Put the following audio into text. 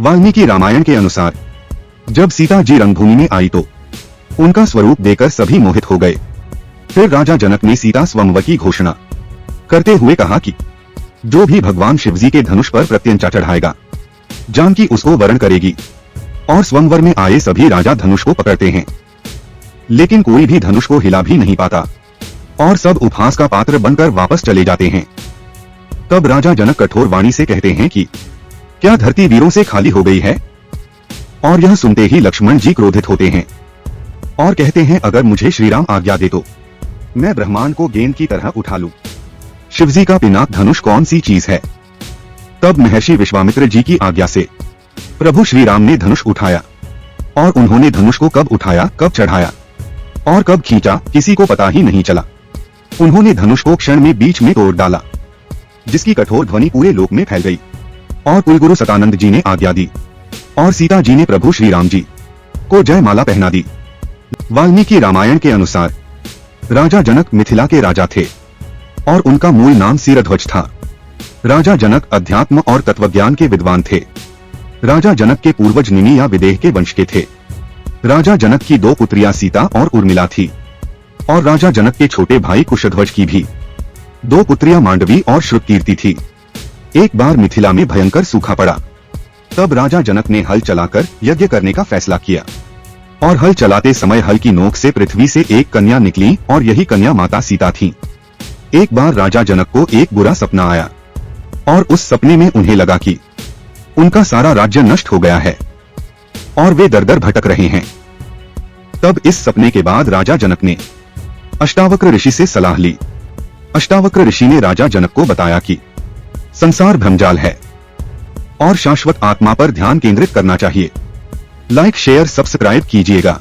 वाल्मीकि रामायण के अनुसार जब सीता जी रंगभूमि में आई तो उनका स्वरूप देखकर सभी मोहित हो गए। फिर राजा जनक ने सीता स्वयंवर की घोषणा करते हुए कहा कि जो भी भगवान शिवजी के धनुष पर प्रत्यंचा चढ़ाएगा जानकी उसको वरण करेगी। और स्वयंवर में आए सभी राजा धनुष को पकड़ते हैं, लेकिन कोई भी धनुष को हिला भी नहीं पाता और सब उपहास का पात्र बनकर वापस चले जाते हैं। तब राजा जनक कठोर वाणी से कहते हैं कि क्या धरती वीरों से खाली हो गई है? और यह सुनते ही लक्ष्मण जी क्रोधित होते हैं और कहते हैं अगर मुझे श्रीराम आज्ञा दे तो मैं ब्रह्मांड को गेंद की तरह उठा लूं। शिवजी का पिनाक धनुष कौन सी चीज है? तब महर्षि विश्वामित्र जी की आज्ञा से प्रभु श्री राम ने धनुष उठाया और उन्होंने धनुष को कब उठाया, कब चढ़ाया और कब खींचा किसी को पता ही नहीं चला। उन्होंने धनुष को क्षण में बीच में तोड़ डाला, जिसकी कठोर ध्वनि पूरे लोक में फैल गई। और कुलगुरु सतानंद जी ने आज्ञा दी और सीता जी ने प्रभु श्री राम जी को जयमाला पहना दी। वाल्मीकि रामायण के अनुसार राजा जनक मिथिला के राजा थे और उनका मूल नाम सिरध्वज था। राजा जनक अध्यात्म और तत्वज्ञान के विद्वान थे। राजा जनक के पूर्वज निमि या विदेह के वंश के थे। राजा जनक की दो पुत्रियां सीता और उर्मिला थी और राजा जनक के छोटे भाई कुशध्वज की भी दो पुत्रियां मांडवी और श्रुतकीर्ति थी। एक बार मिथिला में भयंकर सूखा पड़ा। तब राजा जनक ने हल चलाकर यज्ञ करने का फैसला किया और हल चलाते समय हल की नोक से पृथ्वी से एक कन्या निकली और यही कन्या माता सीता थी। एक बार राजा जनक को एक बुरा सपना आया और उस सपने में उन्हें लगा कि उनका सारा राज्य नष्ट हो गया है और वे दर दर भटक रहे हैं। तब इस सपने के बाद राजा जनक ने अष्टावक्र ऋषि से सलाह ली। अष्टावक्र ऋषि ने राजा जनक को बताया कि संसार भ्रमजाल है और शाश्वत आत्मा पर ध्यान केंद्रित करना चाहिए। लाइक शेयर सब्सक्राइब कीजिएगा।